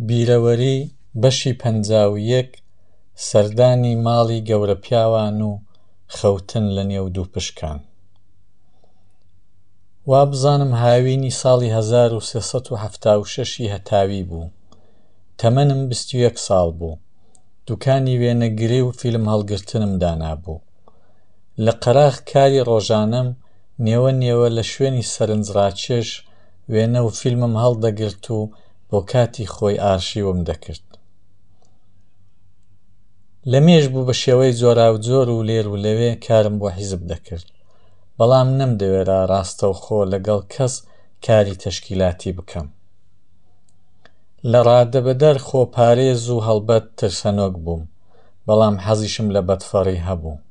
بیرەوەری بەشی 51 سەردانی ماڵی گەورە پیاوان و خەوتن لە نێو دوو پشکان. وا بزانم هاوینی ساڵی 1376 هەتاوی بوو. تەمەنم 21 ساڵ بوو. دوکانی وێنەگری و فیلم هەڵگرتنم دانابوو. لە قەراغ کاری ڕۆژانەم نێوە نێوە لە شوێنی سەرنجڕاکێش وێنە و فیلمم هەڵدەگرت و بۆ کاتی خۆی ئارشیوم دەکرد. لەمێژ بوو بە شێوەی جۆراوجۆر و لێر و لەوێ کارم بۆ حیزب دەکرد، بەڵام نەمدەوێرا ڕاستەوخۆ لەگەڵ کەس کاری تەشکیلاتی بکەم. لە ڕادەبەدەر خۆپارێز و هەڵبەت ترسەنۆک بووم، بەڵام حەزیشم لە بەدفەڕی هەبوو.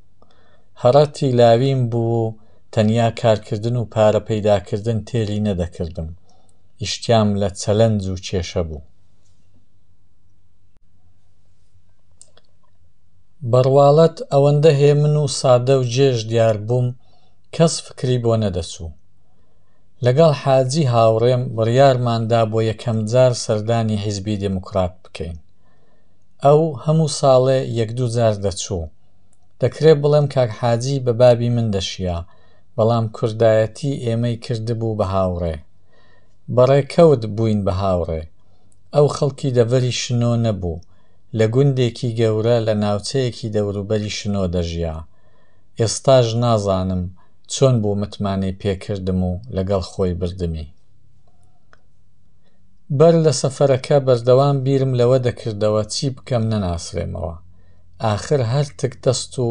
هەڕەتی لاویم بوو و تەنیا کارکردن و پارە پەیداکردن تێری نەدەکردم. ئیشتیام لە چەلەنج و کێشە بوو. بەڕواڵەت ئەوەندە هێمن و سادە و جێژ دیار بووم کەس فکری بۆ نەدەچوو. لەگەڵ حاجی هاوڕێم بڕیارماندا بۆ یەکەم جار سەردانی حیزبی دموکرات بکەین. ئەو هەموو ساڵێ یەک دوو جار دەچوو. دەکرێت بڵێم کاک حاجی بە بابی من دەشیا، بەڵام کوردایەتی ئێمەی کردبوو بە هاوڕێ. بەڕێکەوت بووین بە هاوڕێ. ئەو خەڵکی دەڤەری شنۆ نەبوو، لە گوندێکی گەورە لە ناوچەیەکی دەوروبەری شنۆ دەژیا. ئێستاش نازانم چۆن بوو متمانەی پێکردم و لەگەڵ خۆی بردمی. بەر لە سەفەرەکە بەردەوام بیرم لەوە دەکردەوە چی بکەم نەناسرێمەوە. ئاخر هەر تک دەست و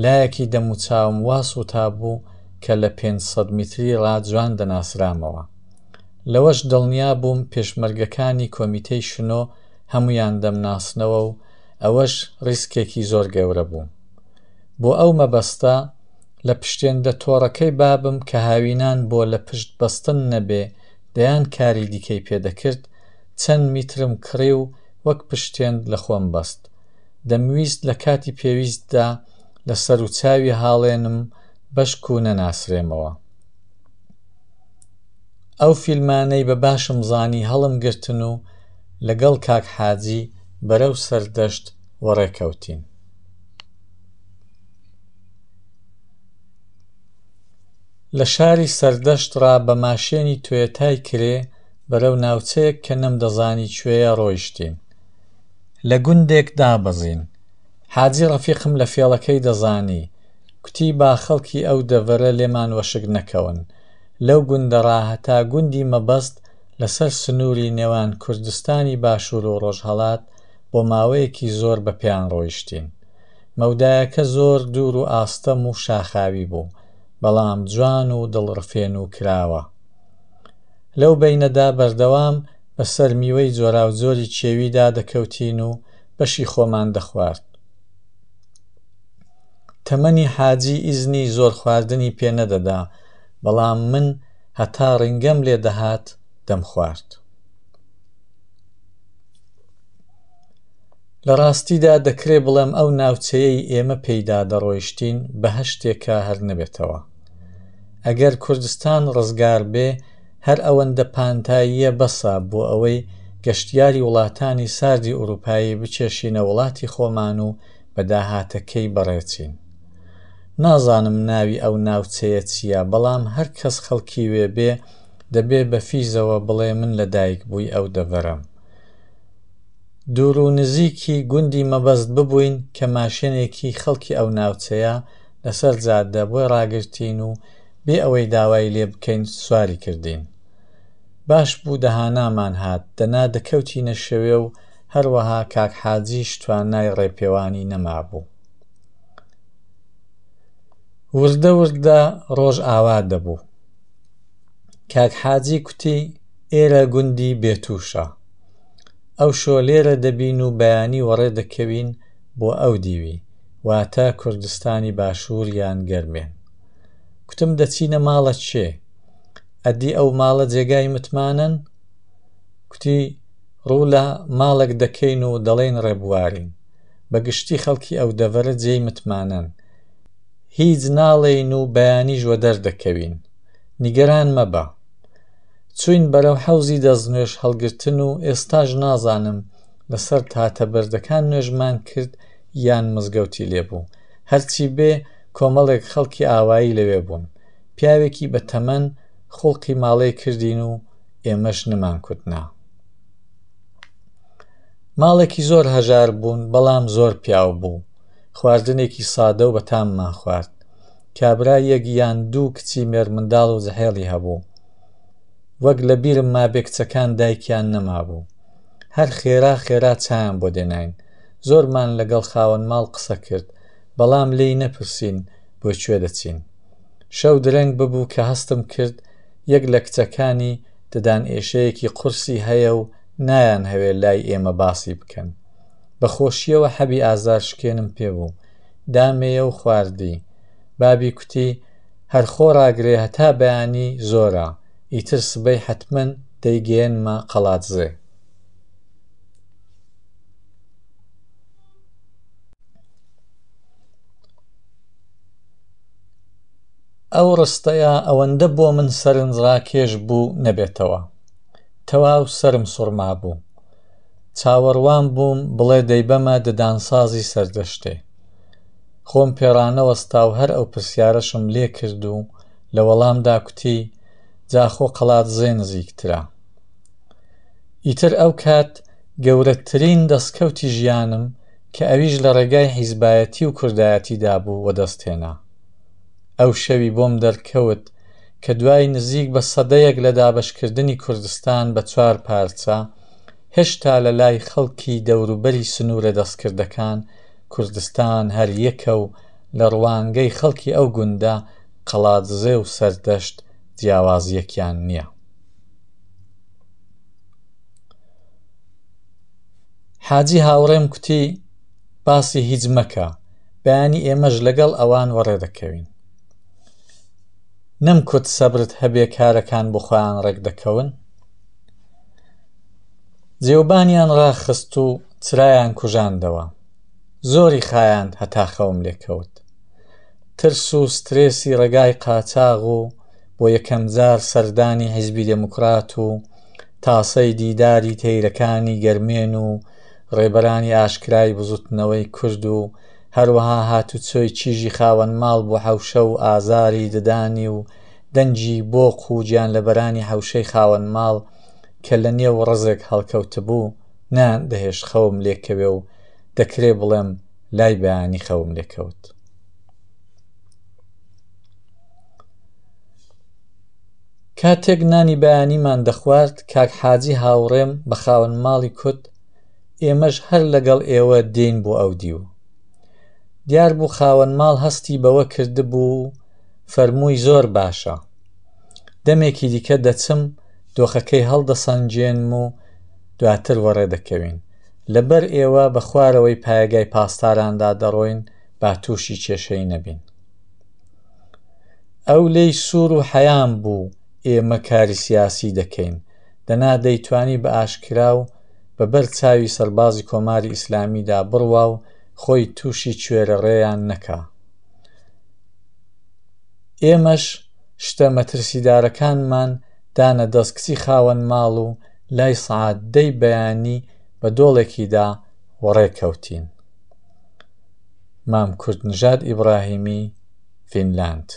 لایەکی دەم و چاوم وا سووتابوو کە لە 500 میتری ڕاجوان دەناسرامەوە. لەوەش دڵنیا بووم پێشمەرگەکانی کۆمیتەی شنۆ هەمویان دەمناسنەوە و ئەوەش ڕیسکێکی زۆر گەورە بوو. بۆ ئەو مەبەستە لە پشتێندە تۆڕەکەی بابم کە هاوینان بۆ لە پشت بەستن نەبێ دەیان کاری دیکەی پێدەکرد، چەند میترم کڕی و وەک پشتێند لە خۆم بەست. دەمویست لە کاتی پێویستدا لە سەر و چاوی هاڵێنم بەشک و نەناسرێمەوە. ئەو فیلمانەی بە باشم زانی هەڵم گرتن و لەگەڵ کاک حاجی بەرەو سەردەشت وەڕێکەوتین. لە شاری سەردەشتڕا بە ماشێنی تۆیەتای کرێ بەرەو ناوچەیەک کە نەمدەزانی کوێیە ڕۆیشتین. لە گوندێک دابەزین. حاجی ڕەفیقم لە فێڵەکەی دەزانی. کوتی با خەڵکی ئەو دەڤەرە لێمان وەشک نەکەون. لەو گوندەڕا هەتا گوندی مەبەست لەسەر سنووری نێوان کوردستانی باشوور و ڕۆژهەڵات بۆ ماوەیەکی زۆر بە پێیان ڕۆیشتین. مەودایەکە زۆر دوور و ئاستەم و شاخاوی بوو، بەڵام جوان و دڵڕفێن و کراوە. لەو بەینەدا بەردەوام بەسەر میوەی جۆراوجۆری کێویدا دەکەوتین و بەشی خۆمان دەخوارد. تەمەنی حاجی ئیزنی زۆر خواردنی پێ نەدەدا، بەڵام من هەتا ڕینگەم لێ دەهات دەمخوارد. لە ڕاستیدا دەکرێ بڵێم ئەو ناوچەیەی ئێمە پێیدا دەڕۆیشتین بەهەشتێکە هەر نەبێتەوە. ئەگەر کوردستان ڕزگار بێ هەر ئەوەندە پانتاییە بەسە بۆ ئەوەی گەشتیاری وڵاتانی ساردی ئوروپایی بچێشینە وڵاتی خۆمان و بە داهاتەکەی بەڕێچین. نازانم ناوی ئەو ناوچەیە چییە، بەڵام هەر کەس خەڵکی وێ بێ دەبێ بە فیزەوە بڵێ من لەدایک بووی ئەو دەڤەرەم. دوور و نزیکی گوندی مەبەست ببووین کە ماشێنێکی خەڵکی ئەو ناوچەیە لەسەر جادە بۆی ڕاگرتین و بێ ئەوەی داوای لێ بکەین سواری کردین. باش بوو دەهانامان هات، دەنا دەکەوتینە شەوێ و هەروەها کاک حاجیش توانای ڕێپێوانی نەمابوو. وردە وردە ڕۆژ ئاوا دەبوو. کاک حاجی کوتی ئێرە گوندی بێتووشە. ئەو شۆ لێرە دەبین و بەیانی وەڕێ دەکەوین بۆ ئەو دیوی، واتە کوردستانی باشوور یان گەرمێن. کوتم دەچینە ماڵە کێ؟ ئەدی ئەو ماڵە جێگای متمانن؟ کوتی ڕوو لە ماڵێک دەکەین و دەڵێن ڕێبوارین. بەگشتی خەڵکی ئەو دەڤەرە جێی متمانن. هیچ ناڵێین و بەیانیش وە دەردەکەوین. نیگەران مەبە. چوین بەرەو حەوزی دەستنوێژ هەڵگرتن و ئێستاش نازانم لەسەر تاتە بەردەکان نوێژمان کرد یان مزگەوتی لێبوو. هەرچی بێ کۆمەڵێک خەڵکی ئاوایی لەوێ بوون. پیاوێکی بە تەمەن خوڵقی ماڵەی کردین و ئێمەش نمان کوتنا. ماڵێکی زۆر هەژار بوون بەڵام زۆر پیاو بوو. خواردنێکی سادە و بەتاممان خوارد. کابرا یەک یان دوو کچی مێر منداڵ و جەهێڵی هەبوو. وەک لە بیرم مابێ کچەکان دایکیان نەمابوو. هەر خێرا خێرا چایان بۆ دێناین. زۆرمان لەگەڵ خاوەن ماڵ قسە کرد بەڵام لێی نەپرسین بۆ کوێ دەچین. شەو درەنگ ببوو کە هەستم کرد یەک لە کچەکانی ددان ئێشەیەکی قورسی هەیە و نایان هەوێ لای ئێمە باسی بکەن. بەخۆشیەوە حەبی ئازار شکێنم پێبوو. دامێیە و خواردی. بابی کوتی هەر خۆ ڕاگرێ هەتا بەیانی زۆرە، ئیتر سبەی حەتمەن دەیگەێنمە قەڵاتزێ. ئەو ڕستەیە ئەوەندە بۆ من سەرنجڕاکێش بوو نەبێتەوە. تەواو سەرم سوڕما بوو. چاوەڕوان بووم بڵێ دەیبەمە ددانسازی سەردەشتێ. خۆم پێڕانەوەستا و هەر ئەو پرسیارەشم لێ کرد و لە وەڵامدا کوتی جاخۆ قەڵاتزێ نزیکترە. ئیتر ئەو کات گەورەترین دەستکەوتی ژیانم کە ئەویش لە ڕێگای حیزبایەتی و کوردایەتیدا بوو وەدەستهێنا. ئەو شەوی بۆم دەرکەوت کە دوای نزیک بە سەدەیەک لە دابەشکردنی کوردستان بە 4 پارچە هێشتا لە لای خەڵکی دەوروبەری سنوورە دەستکردەکان کوردستان هەر یەکە و لە ڕوانگەی خەڵکی ئەو گوندە قەڵاتزێ و سەردەشت جیاوازیەکیان نییە. حاجی هاوڕێم کوتی باسی هیچ مەکە، بەیانی ئێمەش لەگەڵ ئەوان وەڕێ دەکەوین. نەمکوت سەبرت هەبێ کارەکان بۆ خۆیان ڕێک دەکەون. جێوبانیان ڕاخست و چرایان کوژاندەوە. زۆری خایاند هەتا خەوم لێکەوت. ترس و سترێسی ڕێگای قاچاغ و بۆ یەکەم جار سەردانی حیزبی دموکرات و تاسەی دیداری تەیرەکانی گەرمێن و ڕێبەرانی ئاشکرای بزوتنەوەی کورد و هەروەها هاتوچۆی چیژی خاوەن ماڵ بۆ حەوشە و ئازاری ددانی و دەنجی بۆق و گیانلەبەرانی حەوشەی خاوەن ماڵ کە لە نێو ڕزێک هەڵکەوتبوو ناندەهێش خەوم لێکەوێ و دەکرێ بڵێم لای بەیانی خەوم لێکەوت. کاتێک نانی بەیانیمان دەخوارد کاک حاجی هاوڕێم بە خاوەن ماڵی کوت ئێمەش هەر لەگەڵ ئێوە دێین بۆ ئەو دیو. دیار بوو خاوەن ماڵ هەستی بەوە کردبوو فەرمووی زۆر باشە. دەمێکی دیکە دەچم دۆخەکەی هەڵدەسەنجێنم و دواتر وەڕێ دەکەوین. لەبەر ئێوە بە خوارەوەی پایەگای پاسداراندا دەڕۆین با تووشی کێشەی نەبین. ئەو لێی سوور و حەیام بوو ئێمە کاری سیاسی دەکەین. دەنا دەیتوانی بە ئاشکرا و بەبەر چاوی سەربازی کۆماری ئیسلامیدا بڕوا و خۆی تووشی کوێرە ڕێیان نەکا. ئێمەش شتە مەترسیدارەکانمان دانە دەست کچی خاوەن ماڵ و لای سەعادەی بەیانی بە دۆڵێکیدا وەڕێ کەوتین. مام کوردنژاد ئیبراهیمی، فینلاند.